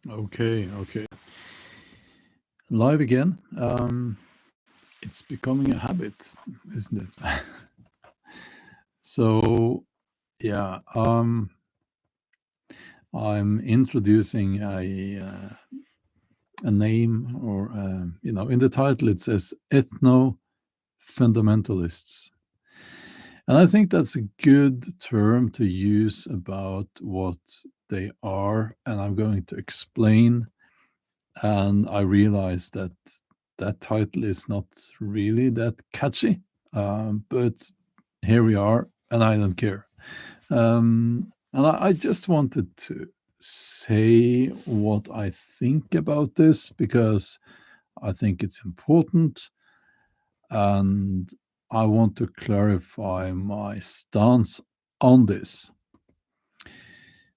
Okay. Live again. It's becoming a habit, isn't it? So, yeah, I'm introducing a name, or in the title it says Ethno-Fundamentalists, and I think that's a good term to use about what they are, and I'm going to explain. And I realized that that title is not really that catchy, but here we are, and I don't care. And I just wanted to say what I think about this because I think it's important, and I want to clarify my stance on this.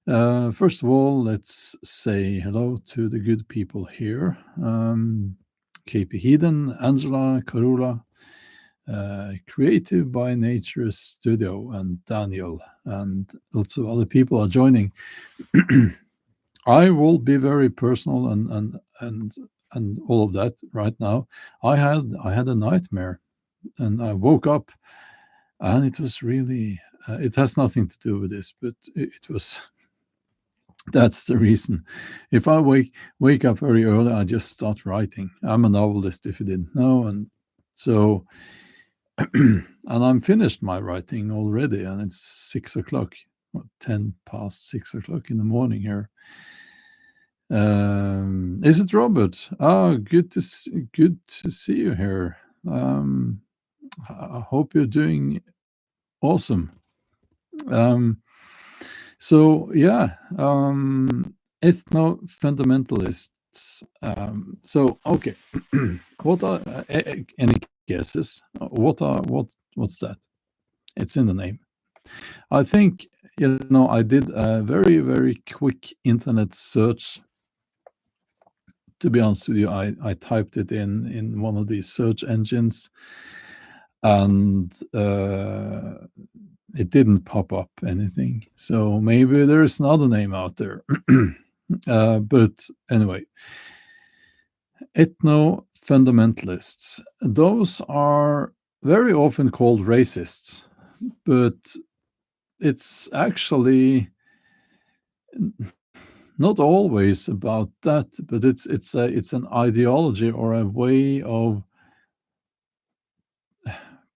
First of all, let's say hello to the good people here. KP Heathen, Angela, Carola, Creative by Nature Studio, and Daniel, and lots of other people are joining. I will be very personal and all of that right now. I had a nightmare, and I woke up, and it was really. It has nothing to do with this, but it was. That's the reason. If I wake up very early, I just start writing. I'm a novelist, if you didn't know, and so and I'm finished my writing already, and it's 6 o'clock, 10 past 6 o'clock in the morning here. Is it Robert? Oh, good to see you here. I hope you're doing awesome. Um, so yeah, ethno-fundamentalists. So okay, what are any guesses? What's that? It's in the name. I think I did a very quick internet search. To be honest with you, I typed it in one of these search engines, and it didn't pop up anything. So maybe there is another name out there. But anyway, ethno-fundamentalists. Those are very often called racists, but it's actually not always about that. But it's an ideology or a way of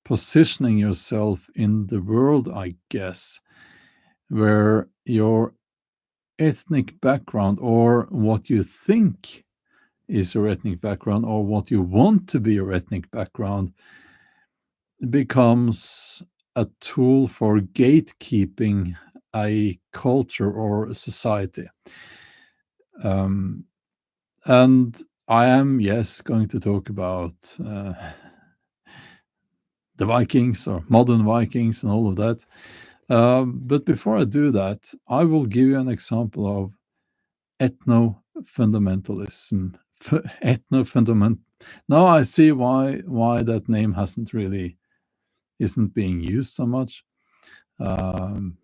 positioning yourself in the world, I guess, where your ethnic background, or what you think is your ethnic background, or what you want to be your ethnic background, becomes a tool for gatekeeping a culture or a society. Um, and I am, yes, going to talk about the Vikings or modern Vikings and all of that. But before I do that, I will give you an example of ethno-fundamentalism. Ethno-fundament. Now I see why that name isn't being used so much, um,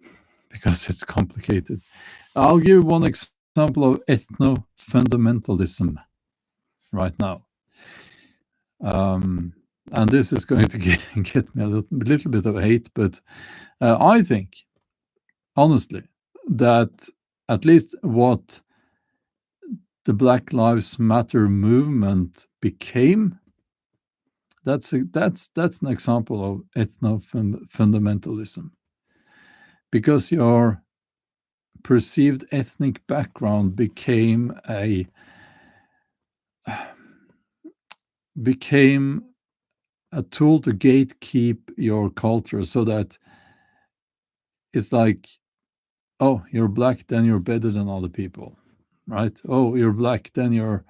because it's complicated. I'll give one example of ethno-fundamentalism right now. And this is going to get me a little bit of hate, but I think, honestly, that at least what the Black Lives Matter movement became, that's an example of ethno-fundamentalism, because your perceived ethnic background became a tool to gatekeep your culture, so that it's like, oh, you're black, then you're better than other people, right? Oh, you're black, then you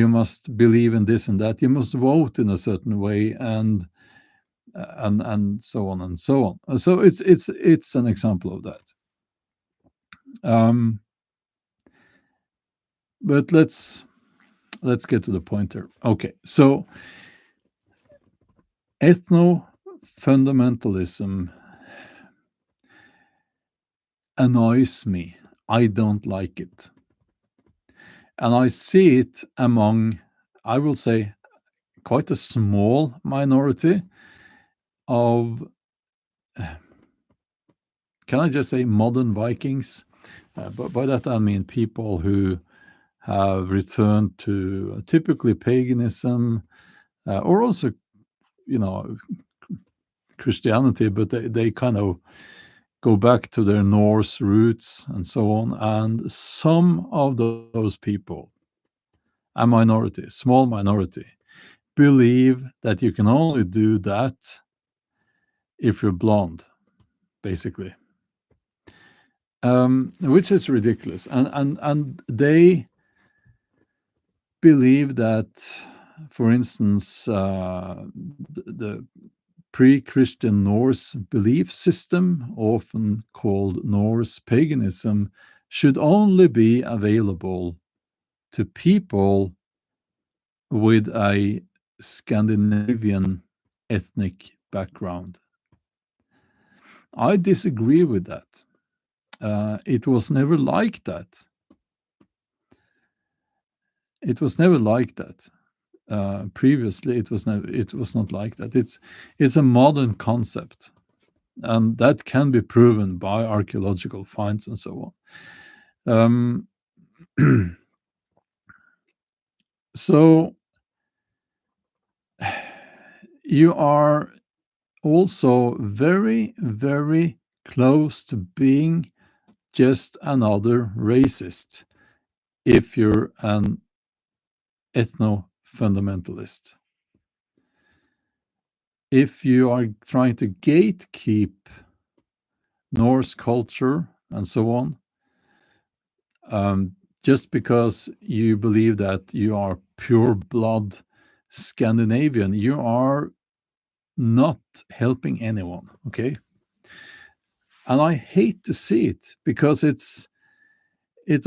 must believe in this and that. You must vote in a certain way, and so on and so on. So it's an example of that. But let's get to the point here. Okay, so ethno-fundamentalism annoys me, I don't like it. And I see it among, I will say, quite a small minority of, can I just say, modern Vikings? But by that I mean people who have returned to typically paganism, or also, you know, Christianity, but they kind of go back to their Norse roots and so on. And some of those people, a minority, small minority, believe that you can only do that if you're blonde, basically, which is ridiculous. And they believe that, for instance, the pre-Christian Norse belief system, often called Norse paganism, should only be available to people with a Scandinavian ethnic background. I disagree with that. It was never like that. It was never like that. Previously, it was never. It was not like that. It's a modern concept, and that can be proven by archaeological finds and so on. So you are also very, very close to being just another racist if you're an ethno-fundamentalist. If you are trying to gatekeep Norse culture and so on, just because you believe that you are pure blood Scandinavian, you are not helping anyone, okay? And I hate to see it because it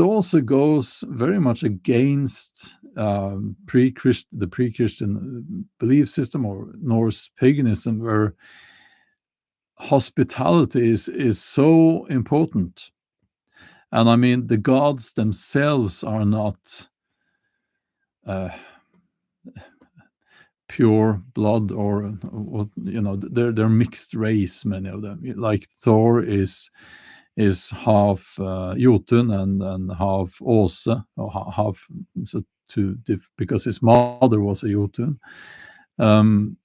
also goes very much against the pre-Christian belief system or Norse paganism, where hospitality is so important. And I mean, the gods themselves are not uh, pure blood, or what, they're mixed race, many of them. Like Thor is half Jotun and half Åse, or half, so because his mother was a Jotun. And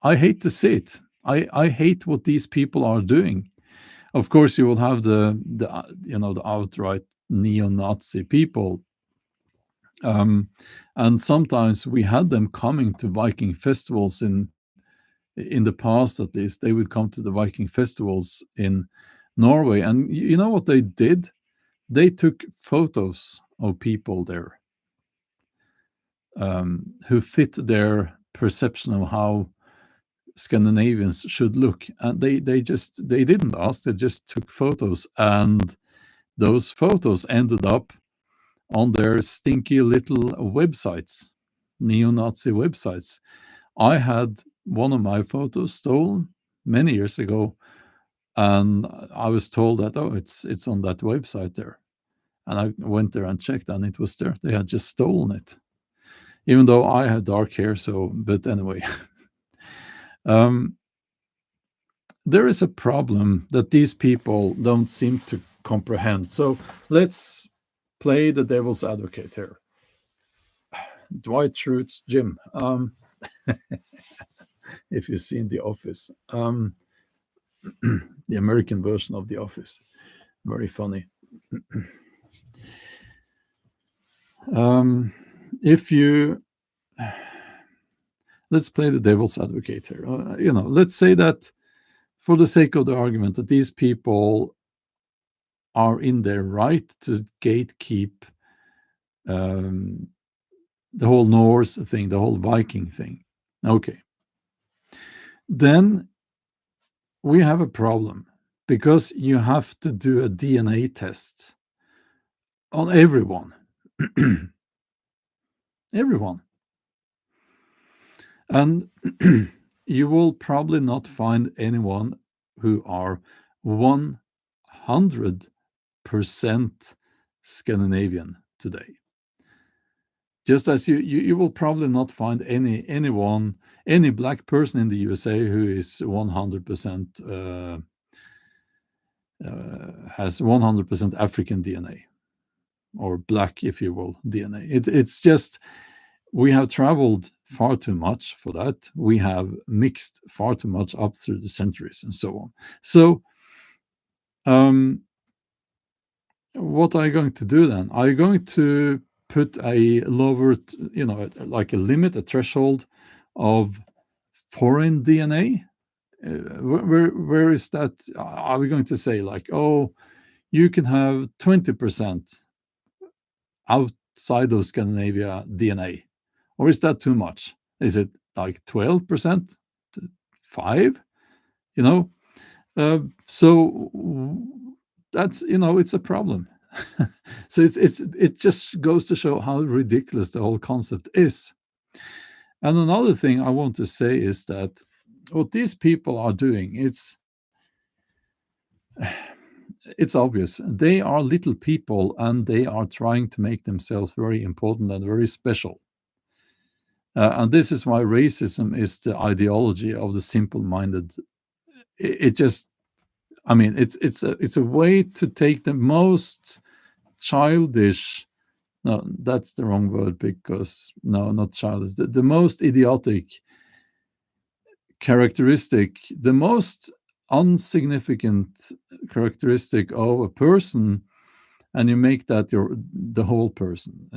I hate to see it. I hate what these people are doing. Of course, you will have the outright neo-Nazi people. And sometimes we had them coming to Viking festivals in the past. At least they would come to the Viking festivals in Norway, and you know what they did? They took photos of people there, who fit their perception of how Scandinavians should look, and they didn't ask, they just took photos, and those photos ended up on their stinky little websites, neo-Nazi websites. I had one of my photos stolen many years ago, and I was told that, oh, it's on that website there. And I went there and checked, and it was there. They had just stolen it, even though I had dark hair. So, but anyway, um, there is a problem that these people don't seem to comprehend. So let's play the devil's advocate here. Dwight Schrute's gym. If you've seen The Office, the American version of The Office, very funny. If you Let's play the devil's advocate here. Let's say that, for the sake of the argument, that these people are in their right to gatekeep the whole Norse thing, the whole Viking thing. Okay. Then we have a problem, because you have to do a DNA test on everyone. Everyone. And you will probably not find anyone who are 100% 100% Scandinavian today. Just as you will probably not find any black person in the USA who is 100% has 100% African DNA, or black, if you will, DNA. It's just, we have traveled far too much for that. We have mixed far too much up through the centuries and so on. So, what are you going to do then? Are you going to put a lower, like a limit, a threshold of foreign DNA? Where is that? Are we going to say, like, oh, you can have 20% outside of Scandinavia DNA? Or is that too much? Is it like 12%? 5? So that's, it's a problem. So it just goes to show how ridiculous the whole concept is. And another thing I want to say is that what these people are doing, it's obvious. They are little people, and they are trying to make themselves very important and very special. And this is why racism is the ideology of the simple-minded. It just, I mean, it's a way to take the most childish. No, that's the wrong word, because no, not childish. The most idiotic characteristic, the most insignificant characteristic of a person, and you make that the whole person.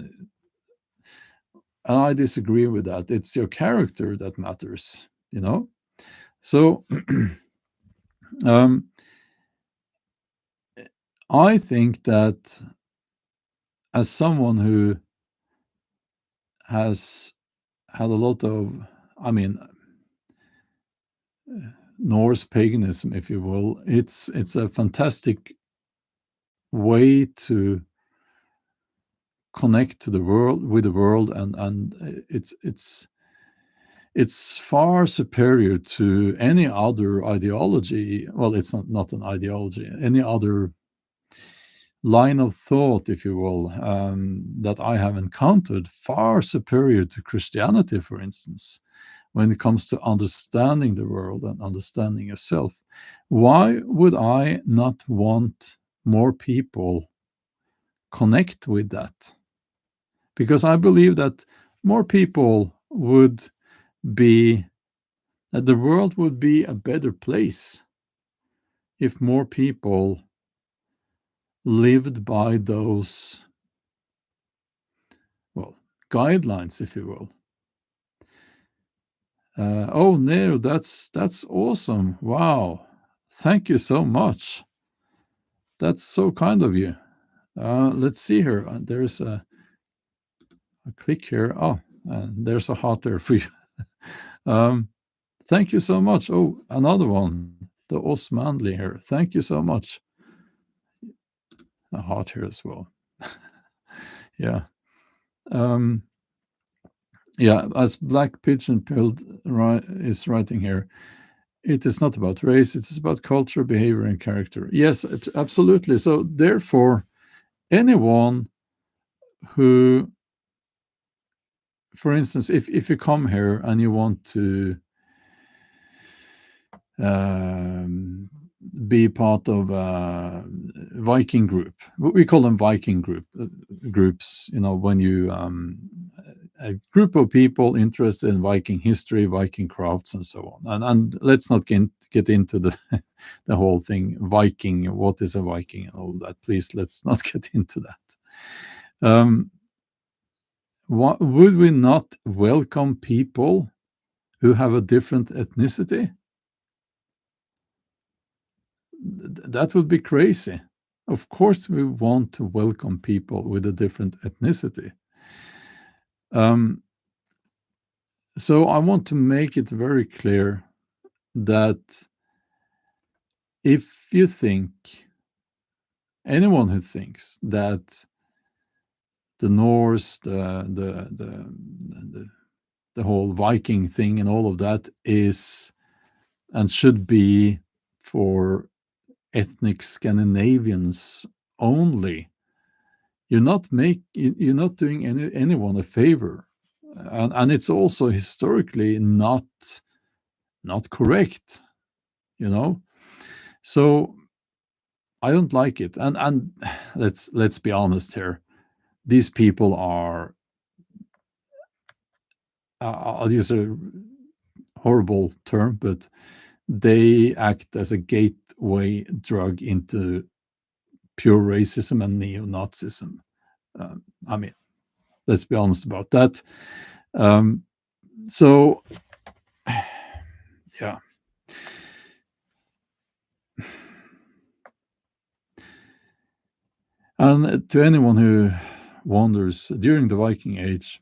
And I disagree with that. It's your character that matters, So I think that, as someone who has had a lot of, Norse paganism, if you will, it's a fantastic way to connect to the world, with the world, and it's far superior to any other ideology. Well, it's not an ideology, any other line of thought, if you will, that I have encountered, far superior to Christianity, for instance, when it comes to understanding the world and understanding yourself. Why would I not want more people connect with that? Because I believe that more people would be, that the world would be a better place if more people lived by those, well, guidelines, if you will. Oh, Nero, that's awesome. Wow. Thank you so much. That's so kind of you. Let's see here. There's a click here. Oh, there's a heart there for you. Thank you so much. Oh, another one. The Osmanli here. Thank you so much. A heart here as well. Yeah. Yeah, as Black Pigeon Pilled is writing here, it is not about race, it is about culture, behavior, and character. Yes, absolutely. So therefore, anyone who, for instance, if you come here and you want to be part of a Viking group, we call them Viking groups, when you a group of people interested in Viking history, Viking crafts, and so on. And let's not get into the the whole thing, Viking, what is a Viking, and all that. Please, let's not get into that. Would we not welcome people who have a different ethnicity? That would be crazy. Of course, we want to welcome people with a different ethnicity. So I want to make it very clear that if you think, anyone who thinks that the Norse, the whole Viking thing and all of that is and should be for ethnic Scandinavians only, you're not doing anyone a favor, and it's also historically not correct, you know. So I don't like it, and let's be honest here. These people are, I'll use a horrible term, but they act as a gateway drug into pure racism and neo-Nazism. I mean, let's be honest about that. So, yeah. And to anyone who wonders, during the Viking Age,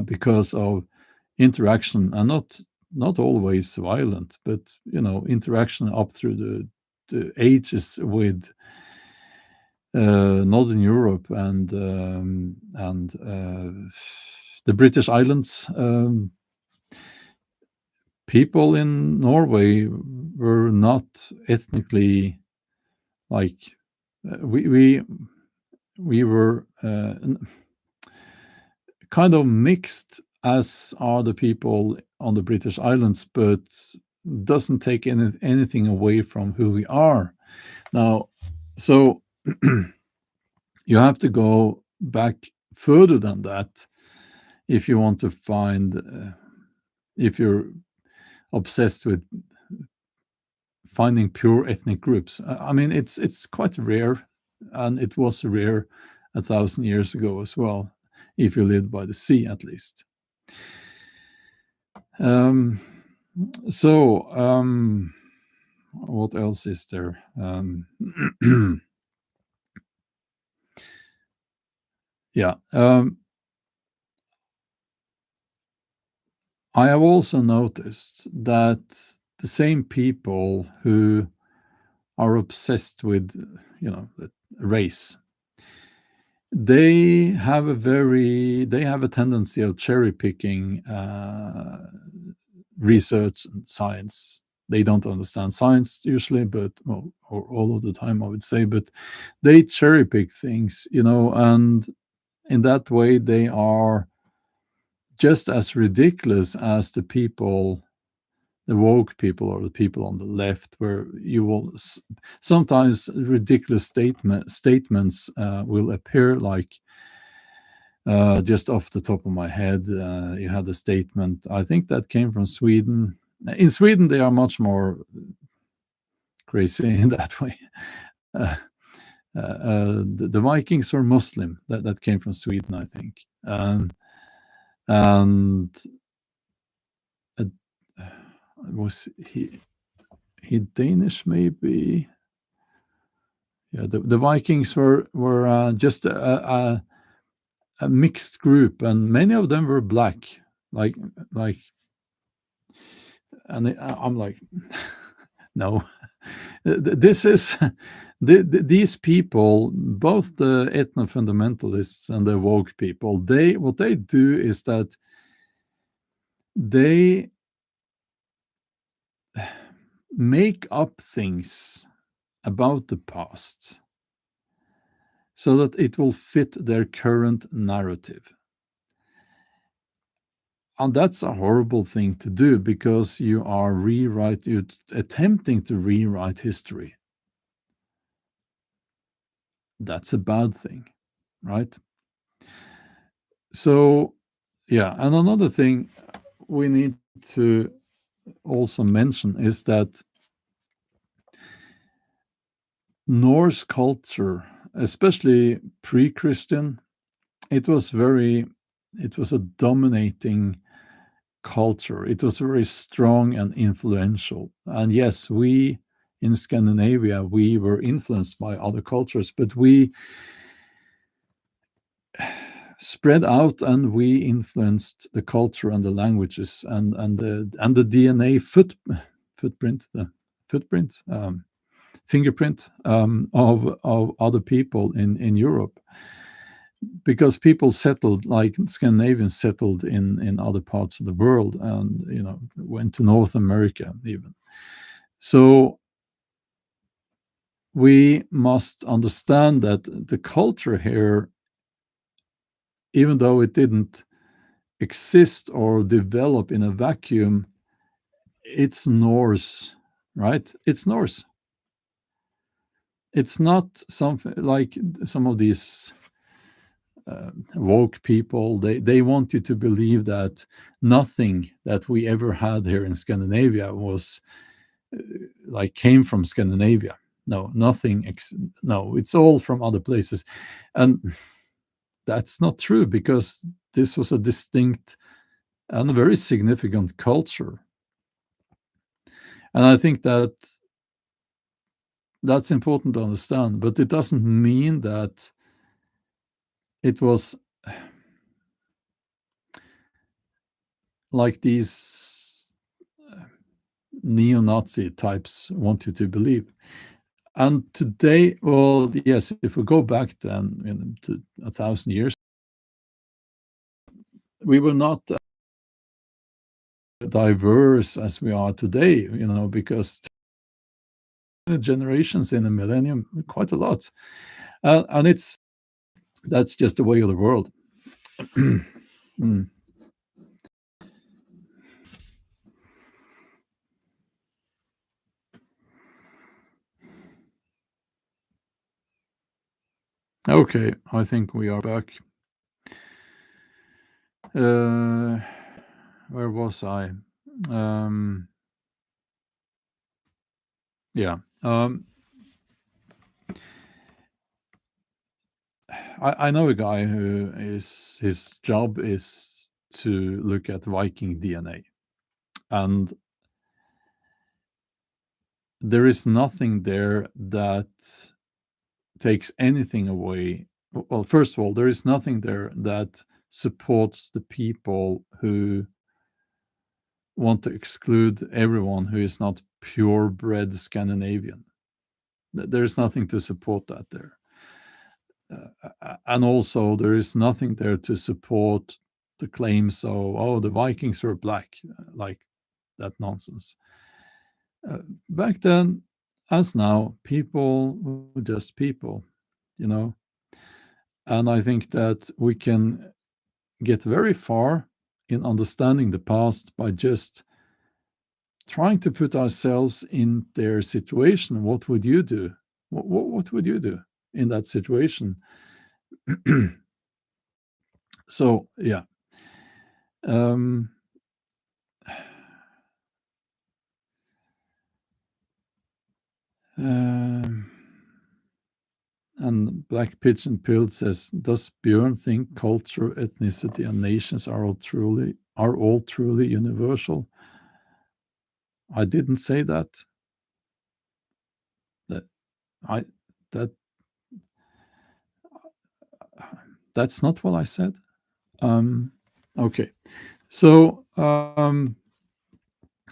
because of interaction, and not always violent, but interaction up through the ages with Northern Europe and the British Islands, people in Norway were not ethnically like we were kind of mixed, as are the people on the British Islands, but doesn't take anything away from who we are now. So you have to go back further than that if you want to find, if you're obsessed with finding pure ethnic groups. I mean, it's quite rare, and it was rare 1,000 years ago as well, if you lived by the sea, at least. What else is there? Yeah. I have also noticed that the same people who are obsessed with, the race, they have a tendency of cherry picking research and science. They don't understand science usually, but or all of the time, I would say, but they cherry pick things, and in that way they are just as ridiculous as the woke people, or the people on the left, where you will sometimes ridiculous statements will appear, like just off the top of my head, you had a statement, I think that came from Sweden. In Sweden, they are much more crazy in that way. The Vikings were Muslim. That came from Sweden, I think. And was he Danish, maybe? Yeah, the Vikings were just a mixed group, and many of them were black, like, and I'm like, no, this is these people, both the ethno-fundamentalists and the woke people. What they do is that they make up things about the past so that it will fit their current narrative. And that's a horrible thing to do, because you're attempting to rewrite history. That's a bad thing, right? So, yeah. And another thing we need to also mention is that Norse culture, especially pre-Christian, it was a dominating culture. It was very strong and influential. And yes, we in Scandinavia, we were influenced by other cultures, but we spread out, and we influenced the culture and the languages and the DNA fingerprint of other people in Europe, because people settled, like Scandinavians settled in other parts of the world, and went to North America even. So we must understand that the culture here, even though it didn't exist or develop in a vacuum, it's Norse, right? It's Norse. It's not something like some of these woke people. They want you to believe that nothing that we ever had here in Scandinavia was like came from Scandinavia. No, nothing. No, it's all from other places, and that's not true because this was a distinct and a very significant culture. And I think that that's important to understand, but it doesn't mean that it was like these neo-Nazi types want you to believe. And today, well, yes, if we go back then to 1,000 years, we were not diverse as we are today, because generations in a millennium, quite a lot. And that's just the way of the world. Mm. Okay, I think we are back. Uh, where was I? Um, yeah. I know a guy who is his job is to look at Viking DNA, and there is nothing there that takes anything away. Well, first of all, there is nothing there that supports the people who want to exclude everyone who is not purebred Scandinavian. There is nothing to support that there. And also, there is nothing there to support the claims of, oh, the Vikings were black, like that nonsense. Back then, as now, people were just people, you know. And I think that we can get very far in understanding the past by just trying to put ourselves in their situation. What would you do? What would you do in that situation? So, yeah. Um, um, and Black Pigeon Pill says, "Does Bjorn think culture, ethnicity, and nations are all truly universal?" I didn't say that. That I that that's not what I said. Okay, so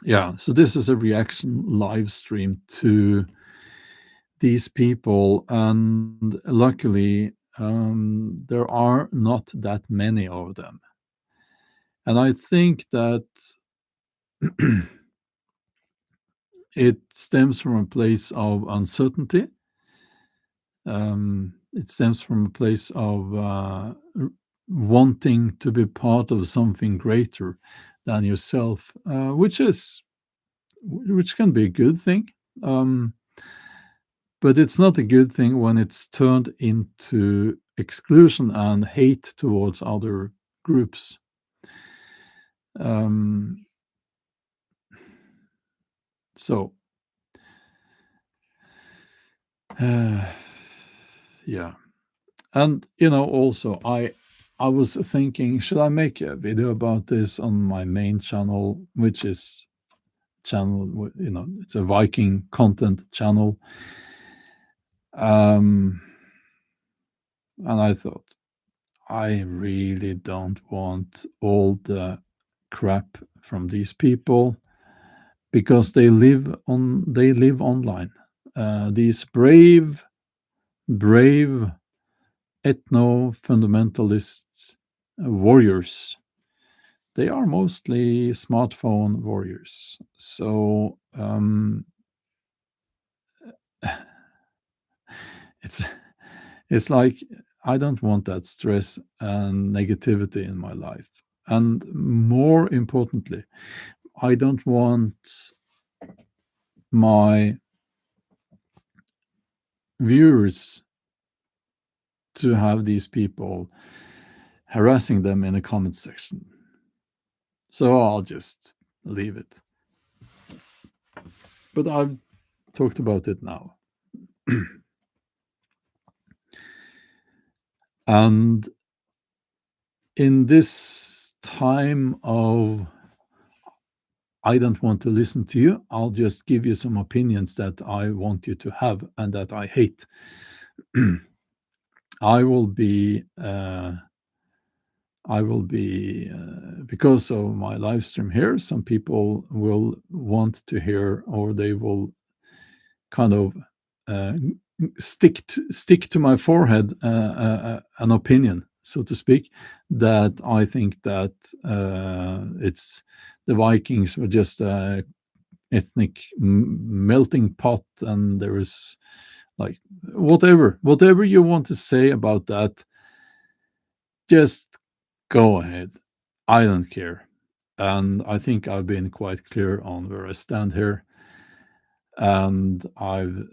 yeah, so this is a reaction live stream to these people, and luckily, there are not that many of them, and I think that it stems from a place of uncertainty. It stems from a place of wanting to be part of something greater than yourself, which can be a good thing. Um, but it's not a good thing when it's turned into exclusion and hate towards other groups. Um, so, uh, yeah. And also I was thinking, should I make a video about this on my main channel, which is it's a Viking content channel. And I thought, I really don't want all the crap from these people because they live online. These brave ethno-fundamentalists, warriors. They are mostly smartphone warriors. So it's it's like I don't want that stress and negativity in my life. And more importantly, I don't want my viewers to have these people harassing them in the comment section. So I'll just leave it. But I've talked about it now. And in this time of I don't want to listen to you, I'll just give you some opinions that I want you to have and that I hate. I will be because of my live stream here, some people will want to hear, or they will kind of uh, stick to my forehead an opinion, so to speak, that I think that it's the Vikings were just a ethnic melting pot, and there is like whatever you want to say about that, just go ahead. I don't care. And I think I've been quite clear on where I stand here. And I've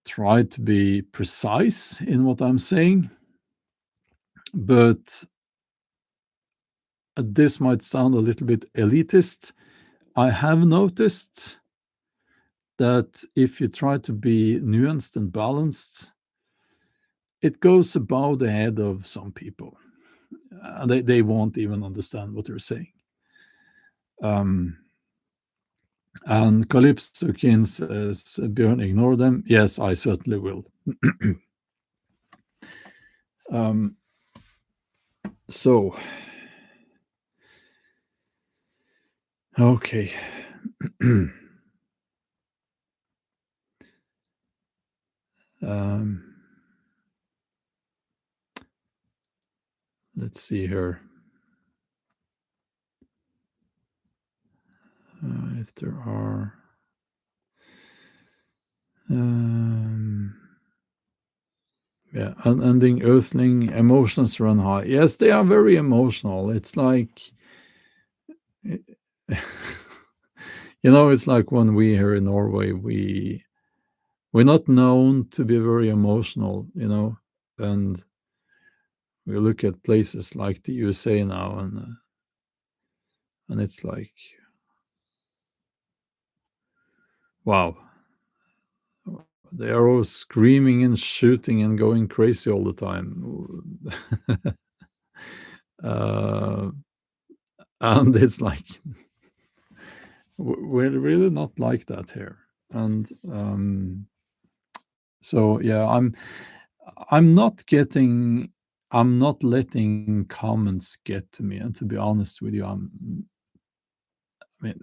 tried to be precise in what I'm saying. But this might sound a little bit elitist. I have noticed that if you try to be nuanced and balanced, it goes above the head of some people. They won't even understand what you're saying. And Calypso Kin says, Bjorn, ignore them. Yes, I certainly will. So, okay. Let's see here. If there are. Yeah, unending earthling, emotions run high. Yes, they are very emotional. It's like, it's like when we here in Norway, we're not known to be very emotional, and we look at places like the USA now, and it's like, wow, they are all screaming and shooting and going crazy all the time. And it's like, we're really not like that here. And so, yeah, I'm not letting comments get to me. And to be honest with you,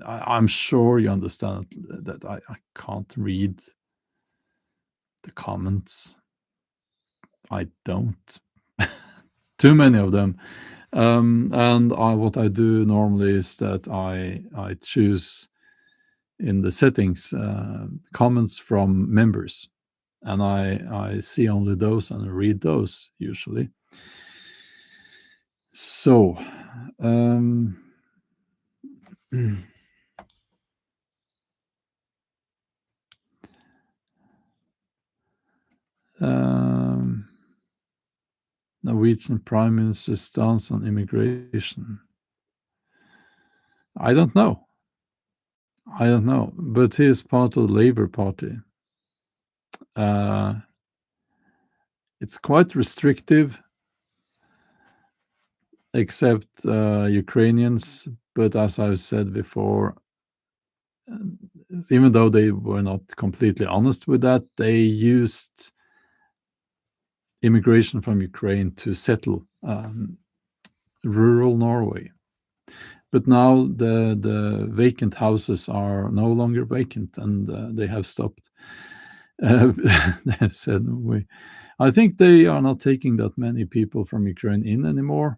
I'm sure you understand that I can't read the comments. I don't. Too many of them. And what I do normally is that I choose in the settings comments from members, and I see only those and read those usually. So, Norwegian Prime Minister's stance on immigration. I don't know, but he is part of the Labour Party. It's quite restrictive, except Ukrainians. But as I've said before, even though they were not completely honest with that, they used immigration from Ukraine to settle rural Norway. But now the vacant houses are no longer vacant, and they have stopped. They have said, I think they are not taking that many people from Ukraine in anymore.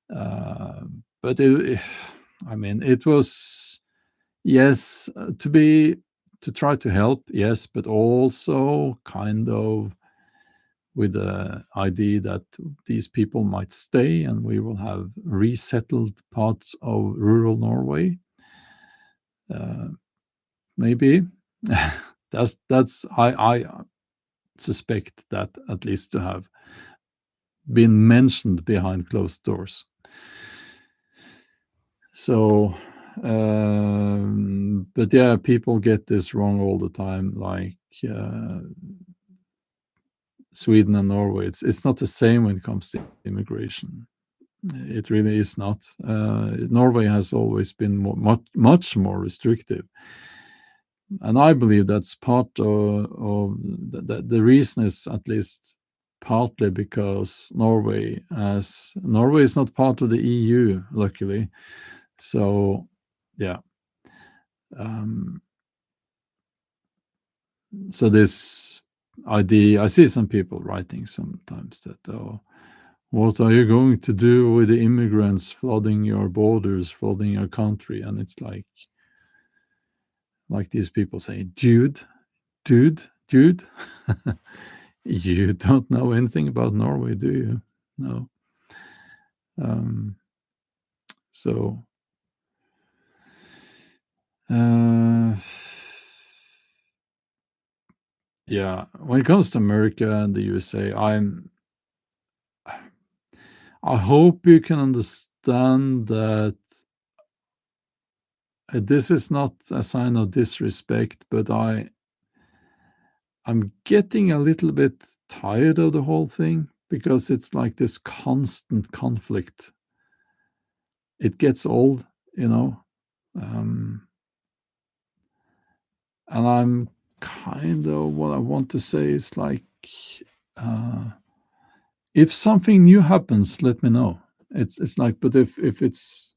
But it was, yes, to to try to help, yes, but also kind of with the idea that these people might stay and we will have resettled parts of rural Norway. Maybe that's I suspect that at least to have been mentioned behind closed doors. So, but yeah, people get this wrong all the time. Like Sweden and Norway, it's not the same when it comes to immigration. It really is not. Norway has always been much more restrictive, and I believe that's part of the reason is at least partly because Norway is not part of the EU, luckily. So, yeah. So this idea, I see some people writing sometimes that, oh, what are you going to do with the immigrants flooding your borders, flooding your country? And it's like these people say, dude, you don't know anything about Norway, do you? No. So, yeah, when it comes to America and the USA, I hope you can understand that this is not a sign of disrespect, but I'm getting a little bit tired of the whole thing because it's like this constant conflict. It gets old, you know. And I'm kind of what I want to say is like, if something new happens, let me know. It's like, but if it's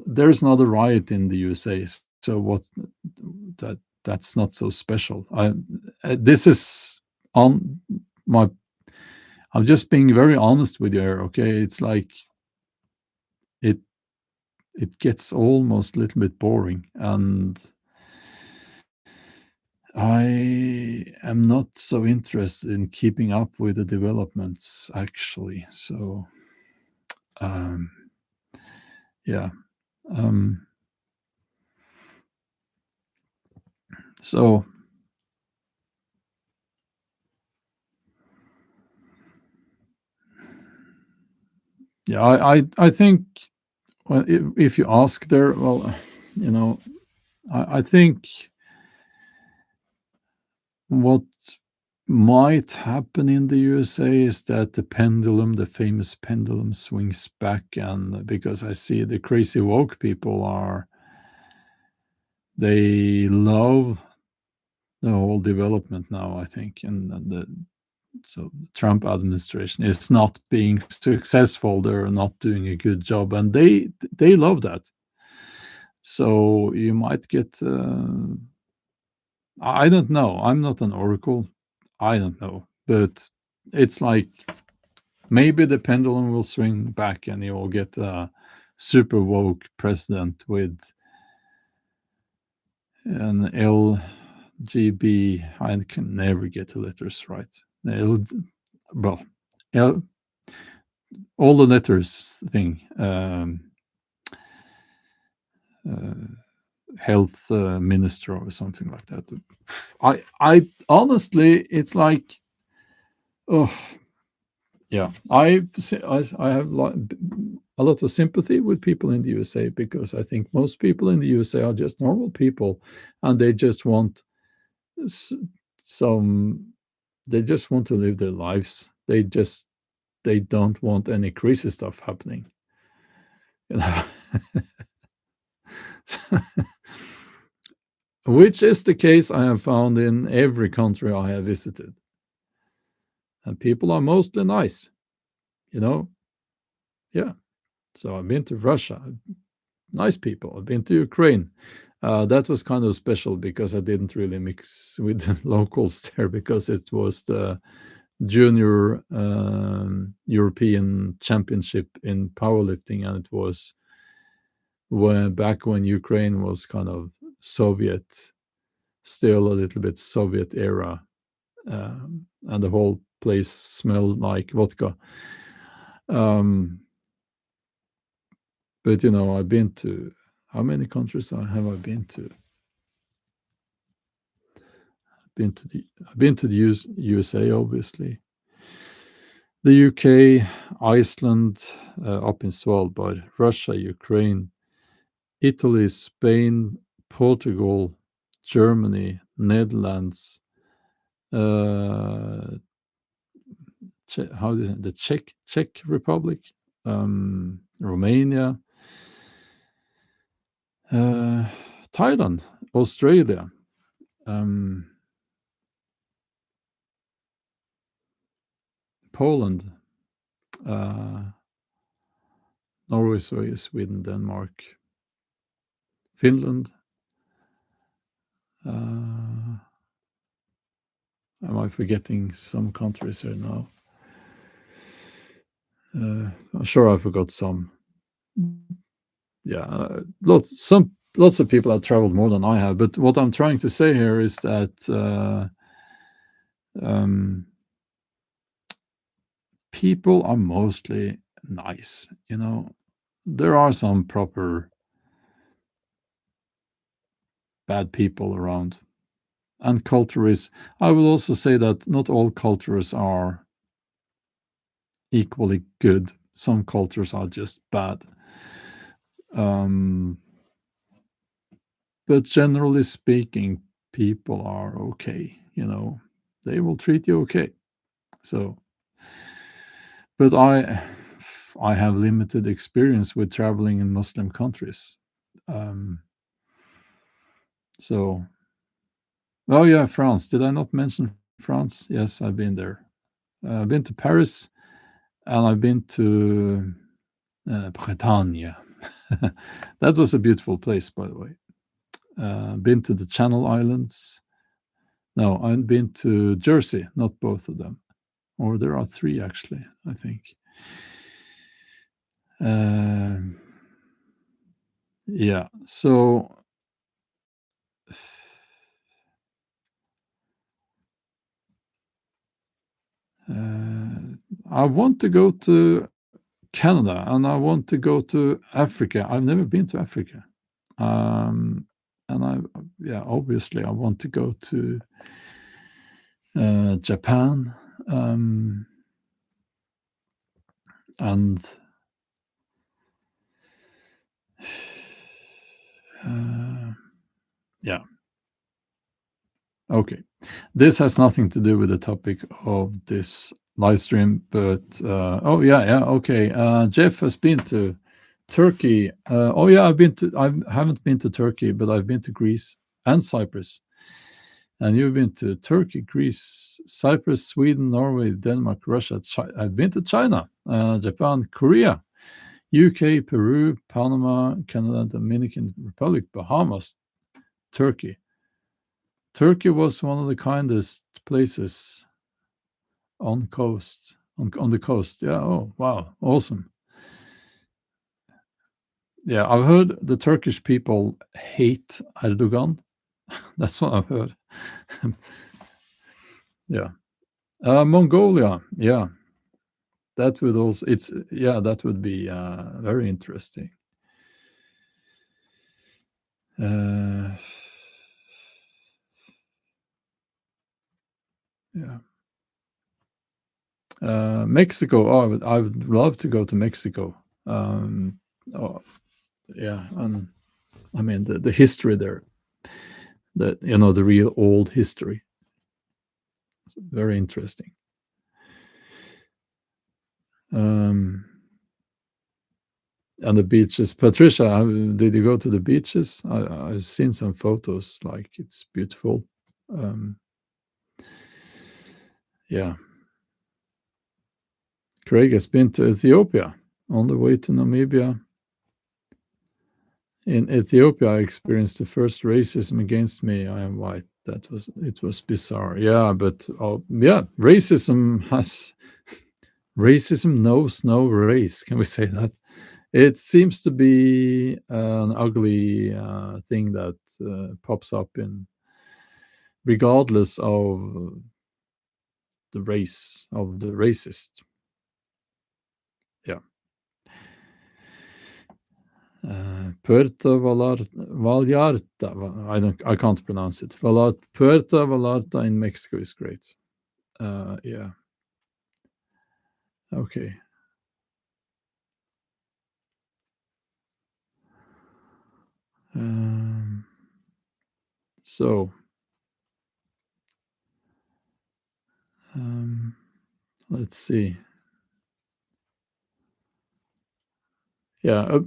there's another riot in the USA, so what that's not so special. This is on my. I'm just being very honest with you here. Okay, it's like it gets almost a little bit boring, and I am not so interested in keeping up with the developments, actually. So, yeah. So, yeah, I think well, if you ask there, well, you know, I think what might happen in the USA is that the famous pendulum swings back, and because I see the crazy woke people they love the whole development now, I think, and so the Trump administration is not being successful. They're not doing a good job, and they love that. So you might get. I don't know. I'm not an oracle. I don't know, but it's like maybe the pendulum will swing back, and you will get a super woke president with an LGB. I can never get the letters right. Well, L, all the letters thing. Health minister or something like that. I honestly, it's like, oh yeah, I have a lot of sympathy with people in the USA because I think most people in the USA are just normal people, and they just want some. They just want to live their lives. They don't want any crazy stuff happening. You know. Which is the case I have found in every country I have visited. And people are mostly nice, you know? Yeah. So I've been to Russia, nice people. I've been to Ukraine. That was kind of special because I didn't really mix with the locals there because it was the junior European championship in powerlifting, and it was back when Ukraine was kind of Soviet, still a little bit Soviet era, and the whole place smelled like vodka. But I've been to, how many countries have I been to? I've been to the USA, obviously, the UK, Iceland, up in Svalbard, Russia, Ukraine, Italy, Spain, Portugal, Germany, Netherlands, uh, how is it? The Czech Republic, Romania, Thailand, Australia, Poland, Norway, Sweden, Denmark, Finland. Am I forgetting some countries here now? I'm sure I forgot some. Yeah, lots of people have traveled more than I have. But what I'm trying to say here is that people are mostly nice. There are some proper bad people around, and culture is. I will also say that not all cultures are equally good. Some cultures are just bad. But generally speaking, people are okay. They will treat you okay. So, but I have limited experience with traveling in Muslim countries. So, oh yeah, France. Did I not mention France? Yes, I've been there. I've been to Paris, and I've been to Bretagne. That was a beautiful place, by the way. Been to the Channel Islands. No, I've been to Jersey, not both of them. Or there are three, actually, I think. Yeah, so I want to go to Canada, and I want to go to Africa. I've never been to Africa. And obviously I want to go to Japan, and yeah. Okay. This has nothing to do with the topic of this live stream, but okay. Jeff has been to Turkey. I haven't been to Turkey, but I've been to Greece and Cyprus. And you've been to Turkey, Greece, Cyprus, Sweden, Norway, Denmark, Russia. I've been to China, Japan, Korea, UK, Peru, Panama, Canada, Dominican Republic, Bahamas, Turkey. Turkey was one of the kindest places on the coast. Yeah. Oh, wow. Awesome. Yeah, I've heard the Turkish people hate Erdogan. That's what I've heard. Yeah. Mongolia. Yeah. That would be very interesting. Yeah. Mexico. Oh, I would love to go to Mexico. Yeah, and I mean the history there. The real old history. It's very interesting. And the beaches. Patricia, did you go to the beaches? I've seen some photos. Like, it's beautiful. Yeah. Craig has been to Ethiopia on the way to Namibia. In Ethiopia, I experienced the first racism against me. I am white. It was bizarre. Yeah, but racism knows no race. Can we say that? It seems to be an ugly thing that pops up in regardless of the race of the racist. Yeah. Puerto Vallarta. I can't pronounce it. Puerto Vallarta in Mexico is great. Yeah. Okay. Um, so um, let's see. Yeah,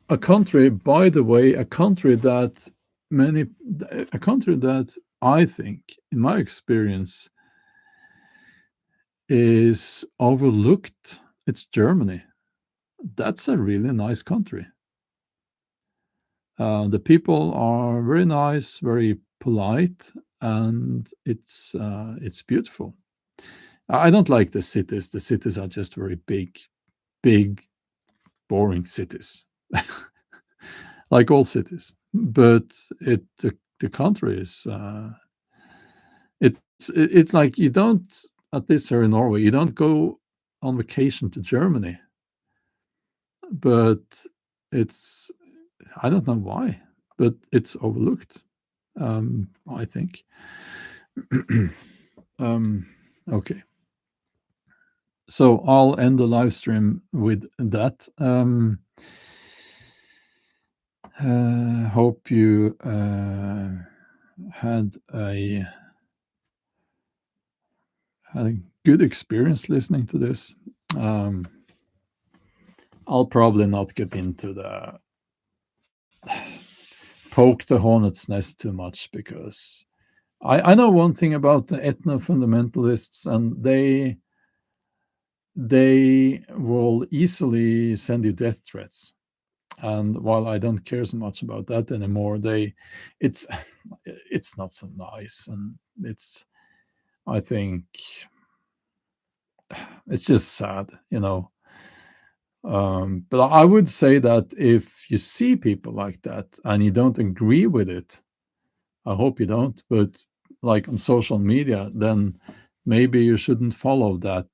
a country. By the way, a country that I think, in my experience, is overlooked. It's Germany. That's a really nice country. The people are very nice, very polite, and it's beautiful. I don't like the cities. The cities are just very big, boring cities, like all cities. But the country is it's like you don't, at least here in Norway, you don't go on vacation to Germany, but it's I don't know why, but it's overlooked. I think. um, okay, so I'll end the live stream with that. Hope you had a had a good experience listening to this. Um, I'll probably not get into the poke the hornet's nest too much because I know one thing about the ethno-fundamentalists, and they will easily send you death threats. And while I don't care so much about that anymore, it's it's not so nice, and I think it's just sad, you know. But I would say that if you see people like that and you don't agree with it, I hope you don't, but like on social media, then maybe you shouldn't follow that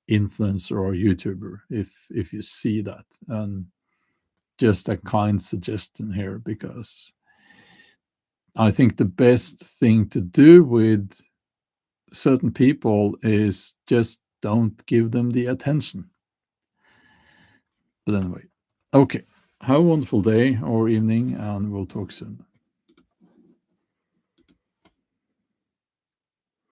influencer or YouTuber if you see that. And just a kind suggestion here, because I think the best thing to do with certain people is just don't give them the attention. But anyway, okay. Have a wonderful day or evening, and we'll talk soon.